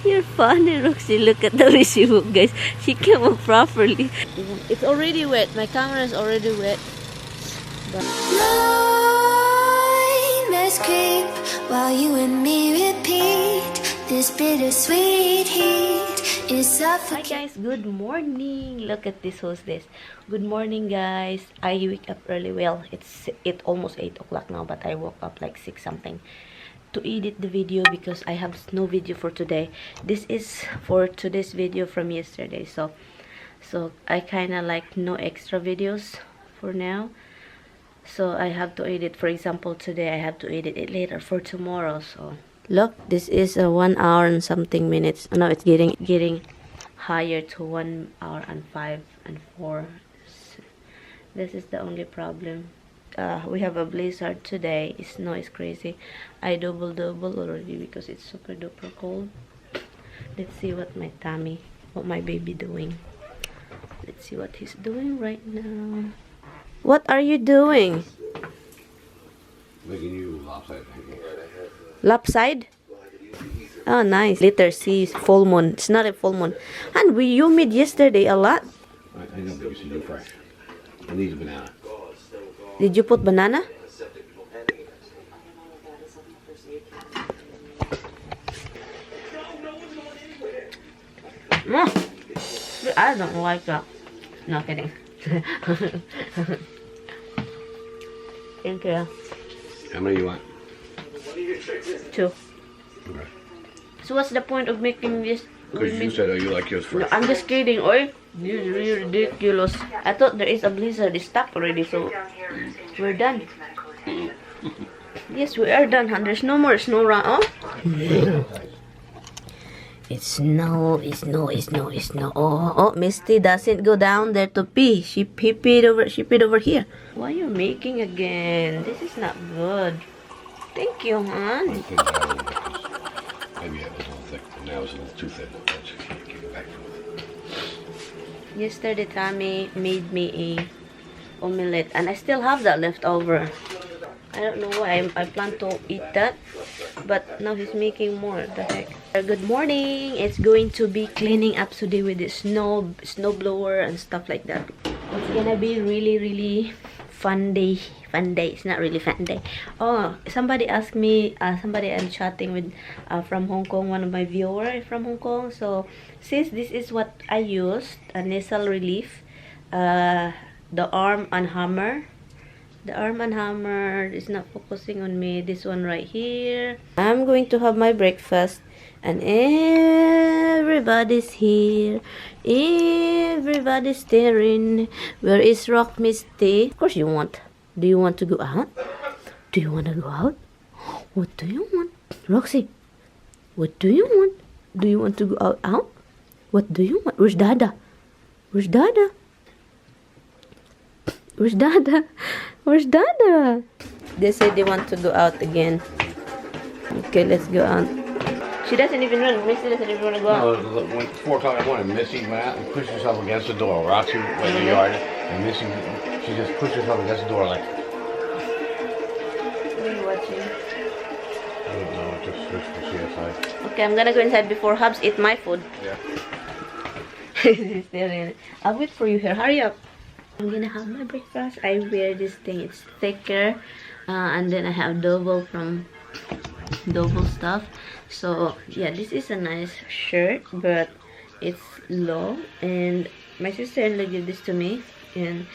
You're funny, Roxy. Look at the way she moved, guys. She came up properly. It's already wet. My camera is already wet. Let's creep while you and me repeat. This bittersweet heat is suffocating. Hi guys, good morning. Look at this hostess. Good morning, guys. I wake up early. Well, it's almost 8 o'clock now, but I woke up like 6 something to edit the video because I have no video for today. This is for today's video from yesterday, so I kind of like no extra videos for now, so I have to edit. For example, today I have to edit it later for tomorrow. So look, this is a 1 hour and something minutes. No, it's getting higher to 1 hour and 5 and 4. This is the only problem. We have a blizzard today. Snow is crazy. I double already because it's super duper cold. Let's see what my baby doing. Let's see what he's doing right now. What are you doing? Making you lopside. Lopside? Oh, nice. Letter C is full moon. It's not a full moon. And you made yesterday a lot. I know, but you should do fresh. I need a banana. Did you put banana? No, I don't like that. No, kidding. Thank you. How many you want? 2. Okay. So what's the point of making this? Because you said, oh, you like yours fresh. No, I'm just kidding, oi. You're ridiculous. I thought there is a blizzard. It's stopped already, so we're done. Yes, we are done, huh? There's no more snow around. Oh? It's snow. Oh, Misty doesn't go down there to pee. She peed over here. Why are you making again? This is not good. Thank you, hon. Maybe it was a little thick, but now it's a little too thin. Let's give it back. Yesterday, Tammy made me a omelette, and I still have that left over. I don't know why. I plan to eat that, but now he's making more. The heck. Good morning. It's going to be cleaning up today with the snow blower and stuff like that. It's gonna be really fun day. It's not really fun day. Oh, somebody asked me. Somebody I'm chatting with from Hong Kong. One of my viewers from Hong Kong. So since this is what I used, a nasal relief, the arm and hammer. The arm and hammer is not focusing on me. This one right here. I'm going to have my breakfast, and everybody's here. Everybody's staring. Where is Rock Misty? Of course you want. Do you want to go out? Do you want to go out? What do you want? Roxy, what do you want? Do you want to go out? What do you want? Where's Dada? Where's Dada? Where's Dada? Where's Dada? They said they want to go out again. Okay, let's go out. She doesn't even run. Missy doesn't even want to go out. No, when 4 o'clock in the morning, Missy went out and pushed herself against the door. Roxy went in the yard, and Missy, she just pushed herself against the door like. What are you watching? I don't know, just switched to CSI. Okay, I'm gonna go inside before Hubs eat my food. Yeah. I'll wait for you here. Hurry up. I'm gonna have my breakfast. I wear this thing. It's thicker, and then I have double stuff. So yeah, this is a nice shirt, but it's low. And my sister-in-law gave this to me, and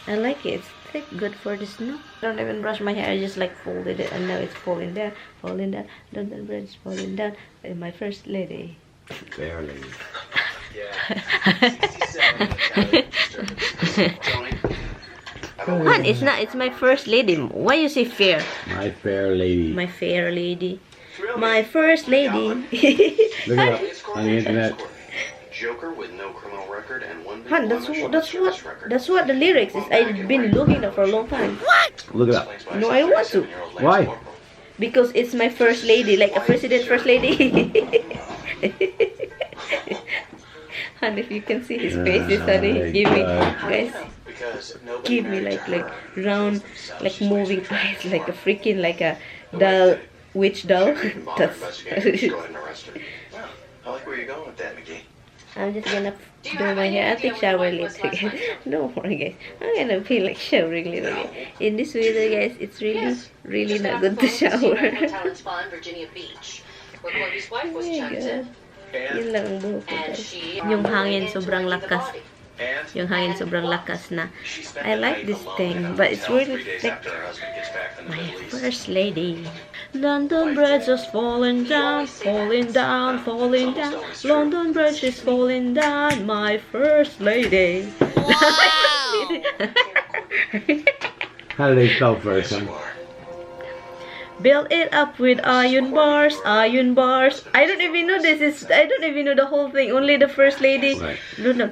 I like it. It's thick, good for the snow. I don't even brush my hair. I just like folded it, and now it's falling down. Don't the bread's falling down. And my first lady. Barely. Man, it's not. It's my first lady. Why you say fair? My fair lady. My fair lady. My first lady. Look it up on the internet. Joker with no criminal record and one Han, that's what the lyrics is. I've been looking at for a long time. What? Look it up. No, I don't want to. Why? Because it's my first lady, like a president first lady. And if you can see his face, it's funny. Give me, guys, give me like round, like moving eyes, like a freaking like a doll, witch doll. That's interested. Well, I like where you're going with that, McGee. I'm just gonna do my hair. I'll take shower later. Don't worry, guys. I'm gonna feel like showering later. In this weather, guys, it's really not good to shower. Yun lang ang buhok ko, guys. Yung hangin sobrang lakas. Yung hangin sobrang lakas na. I like this thing, but it's really thick. My first lady. London Bridge is falling down, falling down, falling down. London Bridge is falling down, my first lady. Wow! How do they spell first? Build it up with iron bars, iron bars. I don't even know I don't even know the whole thing. Only the first lady. Right. No.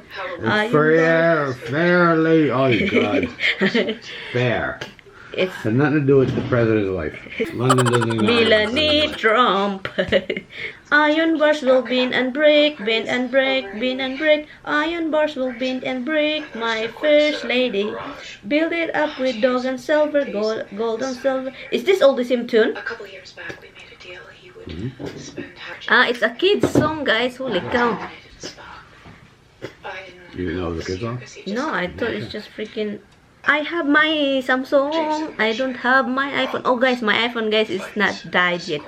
Fair lady. Oh God. Fair. It's Has nothing to do with the president's wife. London doesn't even know. Melanie Trump. Iron bars will bend and break, bend and break, bend and break. Iron bars will bend and break, my first lady. Build it up with dog and silver, gold and silver. Is this all the same tune? A couple years back, we made a deal. He would spend half. It's a kid's song, guys. Holy cow. You know the kids song? No, I thought it's just freaking... I have my Samsung. I don't have my iPhone. Oh, guys, my iPhone, guys, is not died yet.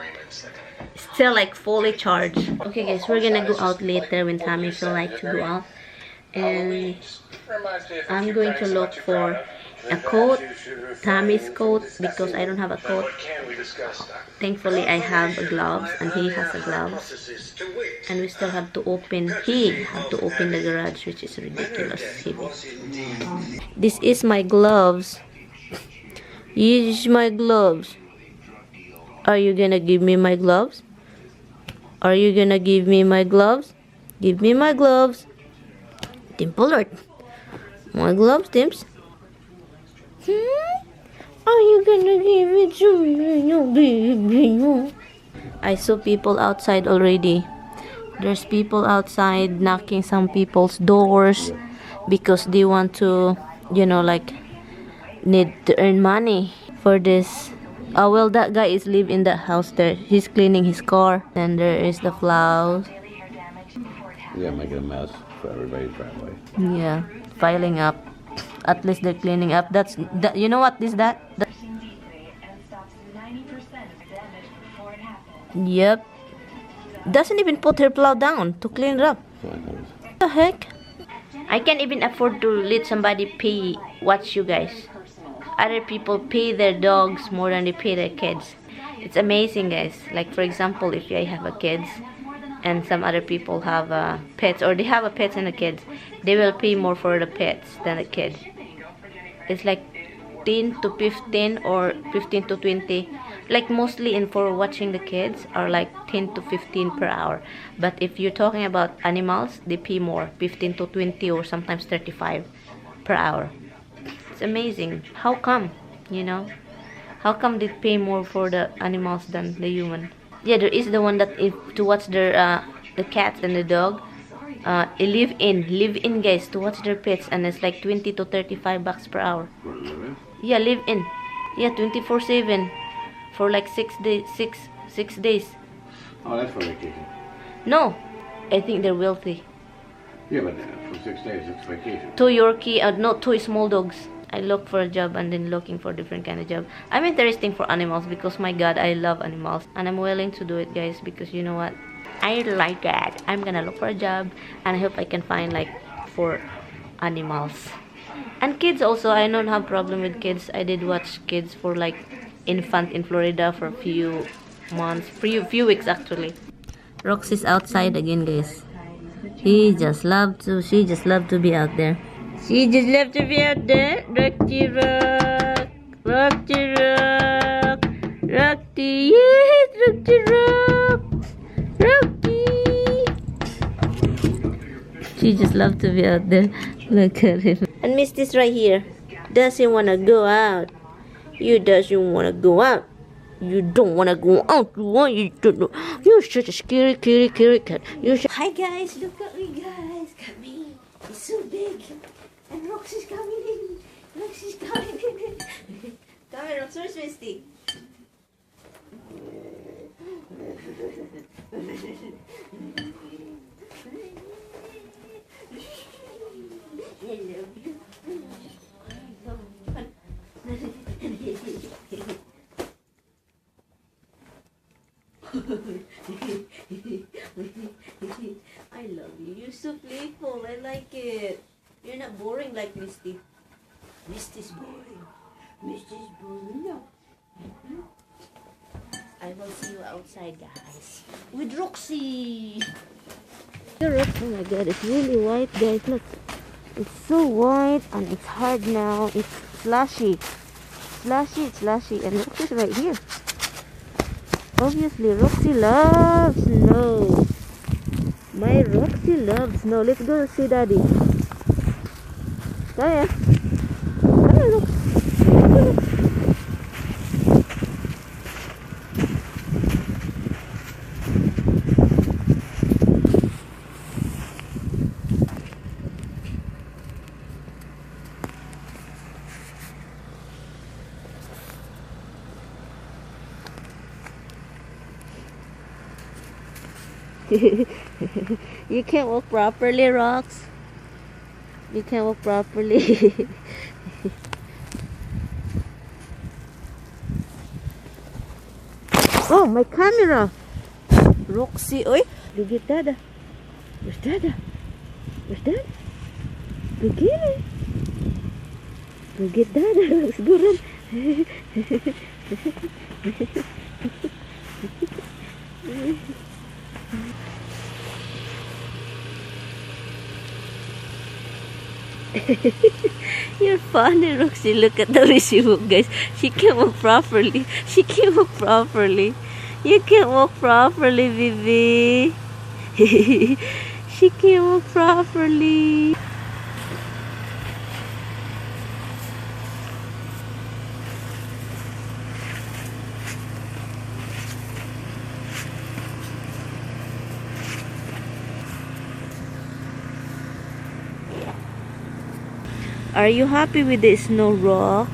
Still like fully charged. Okay, guys, we're gonna go out later when Tommy feel like to go out, and I'm going to look for a coat, Tommy's coat, because I don't have a coat. Thankfully, I have a gloves, and he has a gloves, and we still have to open. He have to open the garage, which is ridiculous heavy. This is my gloves. This is my gloves. Are you gonna give me my gloves? Are you gonna give me my gloves? Give me my gloves. Dimple, my gloves, Dimps. Are you gonna give it to me? No, baby, no. I saw people outside already. There's people outside knocking some people's doors because they want to, you know, like, need to earn money for this. Oh, well, that guy is live in that house there. He's cleaning his car. And there is the flowers. Yeah, making a mess for everybody's driveway. Yeah, piling up. At least they're cleaning up. You know what is that? Yep. Doesn't even put her plow down to clean it up. What the heck? I can't even afford to let somebody pay watch you guys. Other people pay their dogs more than they pay their kids. It's amazing, guys. Like, for example, if I have a kids and some other people have pets, or they have a pets and a kids, they will pay more for the pets than the kids. It's like 10 to 15 or 15 to 20. Like, mostly in for watching the kids are like 10 to 15 per hour. But if you're talking about animals, they pay more, 15 to 20 or sometimes 35 per hour. It's amazing. How come? You know, how come they pay more for the animals than the human? Yeah, there is the one that if to watch their the cats and the dog, live in guys, to watch their pets, and it's like 20 to 35 bucks per hour. Yeah, live in. Yeah, 24/7 for like 6 days. 6 days. Oh, that's for vacation. No, I think they're wealthy. Yeah, but for 6 days it's vacation. 2 Yorkie, no, 2 small dogs. I look for a job and then looking for different kind of job. I'm interested for animals because, my God, I love animals. And I'm willing to do it, guys, because you know what? I like that. I'm gonna look for a job and I hope I can find like for animals. And kids also, I don't have problem with kids. I did watch kids for like infant in Florida for a few months, few weeks actually. Roxy's outside again, guys. She just love to be out there. She just love to be out there. Roxy rock, Roxy rock, Roxy, yes, Roxy rock, Roxy. She just love to be out there. Look at him. And Miss this right here doesn't wanna go out. You doesn't wanna go out. You don't wanna go out. You don't know. You're such a scary cat. Hi guys, look at me, guys. Come in. It's so big. And Roxy's coming in. Roxy's coming in. Come here, Roxy. Where's Misty? I love you. You're so playful. I like it. You're not boring like Misty. Misty's boring. Misty's boring. No. I will see you outside, guys. With Roxy. Oh my god, it's really white, guys. Look. It's so white and it's hard now. It's slushy. Slushy. And Roxy's right here. Obviously, Roxy loves snow. My Roxy loves snow. Let's go see Daddy. Kaya. Kaya, look. You can't walk properly, Rox. You can't walk properly. Oh, my camera. Roxy, oi. Look at Dada. Where's Dada? Where's Dada? Look at it. Look at Dada. Let's go run. You're funny, Roxy. Look at the way she walks, guys. She can't walk properly. She can't walk properly. You can't walk properly, baby. She can't walk properly. Are you happy with the snow, Rox?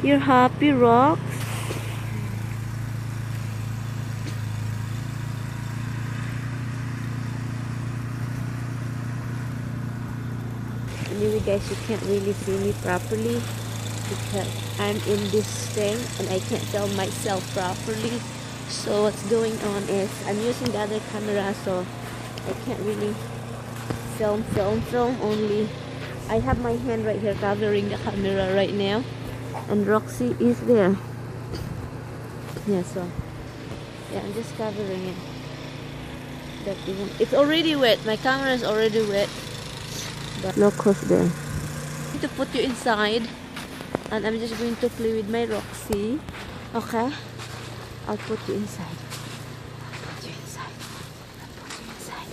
You're happy, Rox? Anyway, guys, you can't really see me properly because I'm in this thing and I can't tell myself properly. So what's going on is I'm using the other camera, so I can't really film only. I have my hand right here covering the camera right now, and Roxy is there. Yeah, so yeah, I'm just covering it. That even it's already wet. My camera is already wet. But look who's there. I'm going to put you inside, and I'm just going to play with my Roxy. Okay, I'll put you inside. I'll put you inside. I'll put you inside.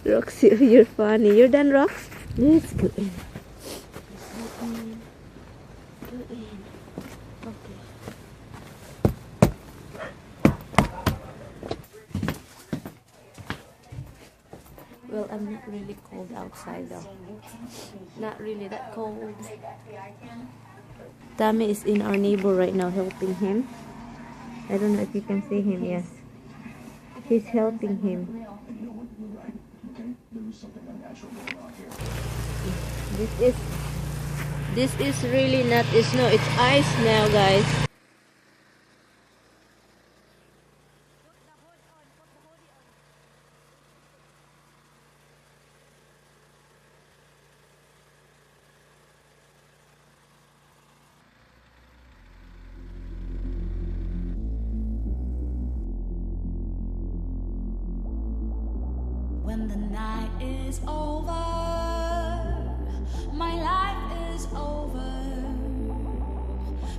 Roxy, you're funny. You're done, Rox? Let's go in. Go in. Okay. Well, I'm not really cold outside though. Not really that cold. Tammy is in our neighbor right now helping him. I don't know if you can see him. Yes. He's helping him. This is really not snow. It's ice now, guys. When the night is over, my life is over.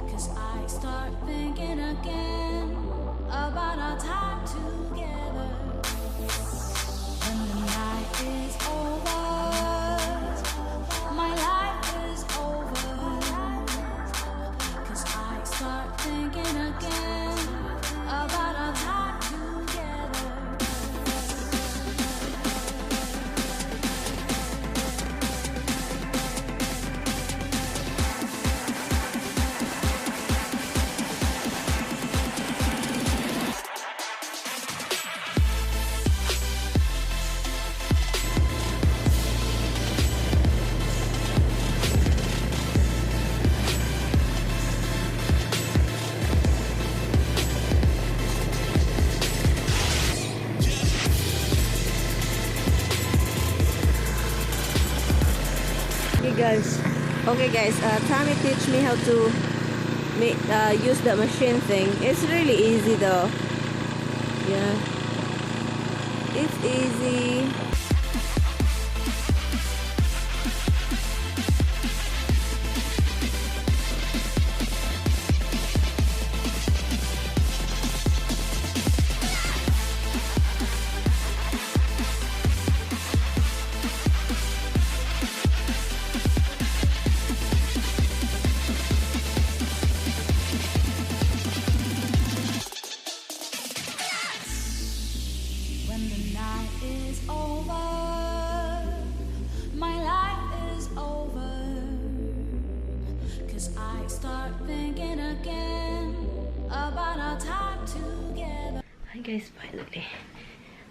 'Cause I start thinking again about our time together. When the night is over, my life is over. 'Cause I start thinking again about our time together. Okay guys, Tommy teach me how to use the machine thing. It's really easy though. Yeah, it's easy. When the night is over, my life is over. 'Cause I start thinking again about our time together. Hi guys, finally.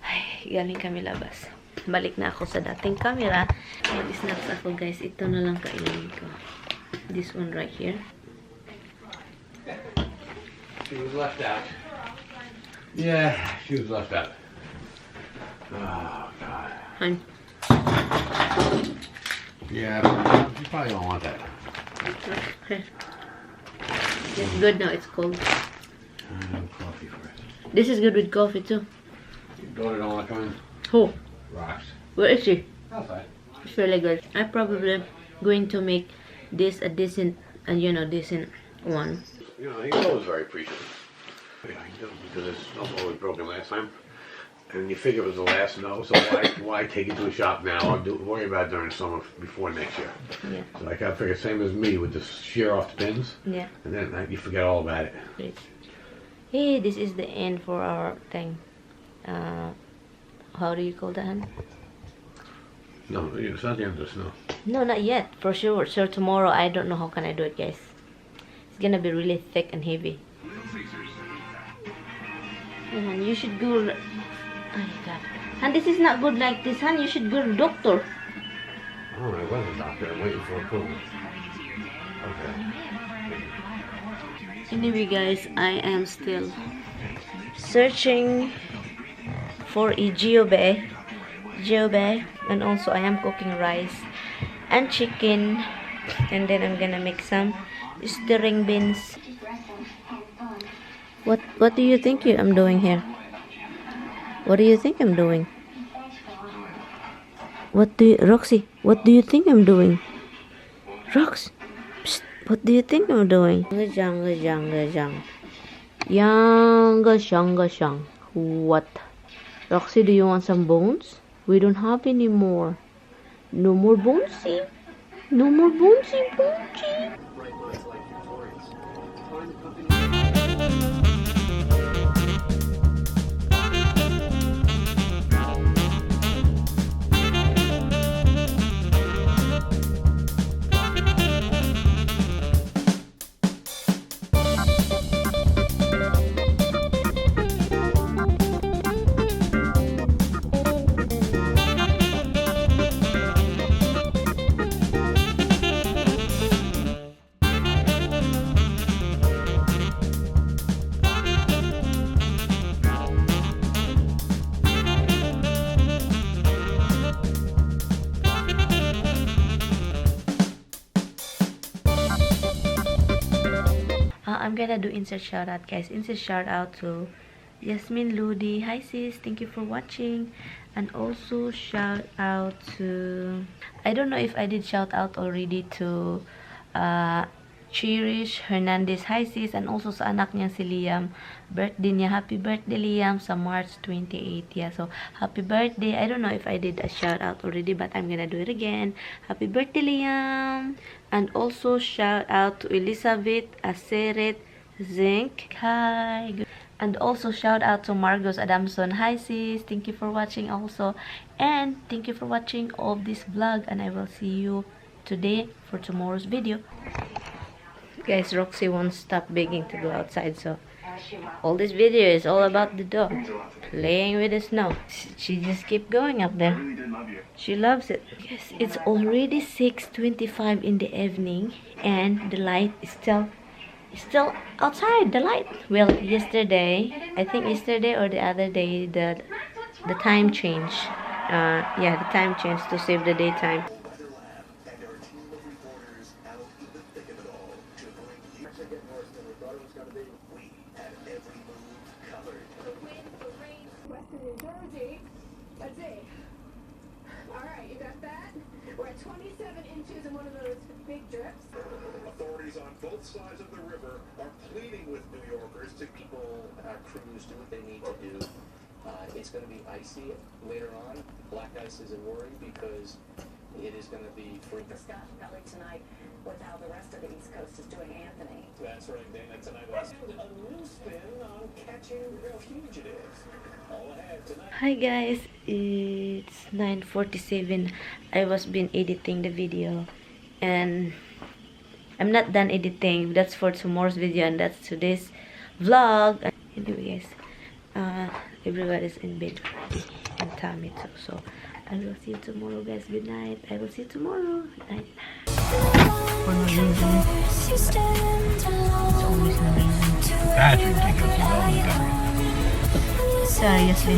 Ay, galing kami labas. Balik na ako sa dating camera. Mag-snacks ako guys. Ito na lang kainin ko. This one right here. She was left out. Yeah, she was left out. Oh, God. Hi. Yeah, you probably don't want that. Okay. It's good now. It's cold. Coffee first. This is good with coffee too. Your daughter don't want to come in? Who? Rocks. Where is she? Outside. It's really good. I'm probably going to make this a decent, decent one. You know, he's always very appreciative. Yeah, he does, because his snow was broken last time. And you figure it was the last snow, so why take it to a shop now? I'll worry about it during the summer before next year. Yeah. So I kind of figure same as me with the shear off the pins. Yeah. And then you forget all about it. Great. Hey, this is the end for our thing. How do you call that? No, it's not the end of the snow. No, not yet. For sure. So tomorrow, I don't know how can I do it, guys. It's gonna be really thick and heavy. And you should go. Oh my God. And this is not good like this, hon. You should go to doctor. Oh, I was a doctor. I'm waiting for approval. Okay. Anyway, guys, I am still searching for a geobe, and also I am cooking rice and chicken, and then I'm gonna make some stirring beans. What do you think I'm doing here? What do you think I'm doing? Roxy, what do you think I'm doing? Rox, psst, what do you think I'm doing? Yang. What? Roxy, do you want some bones? We don't have any more. No more bonesy. No more bonesy. I'm gonna do insert shout out, guys. Insert shout out to Yasmin Ludi. Hi sis, thank you for watching. And also shout out to, I don't know if I did shout out already, to Cherish Hernandez. Hi sis. And also sa anak niya si Liam, birthday niya. Happy birthday Liam sa March 28. Yeah, so happy birthday. I don't know if I did a shout out already, but I'm gonna do it again. Happy birthday Liam. And also shout out to Elizabeth Aseret Zink. Hi. And also shout out to Margos Adamson. Hi sis, thank you for watching also. And thank you for watching all of this vlog, and I will see you today for tomorrow's video. Guys, Roxy won't stop begging to go outside, so all this video is all about the dog playing with the snow. She just keep going up there. She loves it. Yes, it's already 6:25 in the evening, and the light is still outside. The light. Well, yesterday, I think yesterday or the other day, the time changed. Yeah, the time changed to save the daytime. 27 inches in one of those big drips. Authorities on both sides of the river are pleading with New Yorkers to People, crews do what they need to do. It's going to be icy later on. Black ice is a worry because it is going to be free. Scott Valley tonight with how the rest of the East Coast is doing Anthony. That's right, Dana. Tonight was a new spin on catching fugitives. All ahead tonight. Hi guys, it's 9:47. I was been editing the video and I'm not done editing. That's for tomorrow's video and that's today's vlog. Anyway guys, everybody's in bed already and Tommy too. So I will see you tomorrow guys. Good night. I will see you tomorrow. Good night. For no reason. It's always no reason. That's ridiculous. Seriously,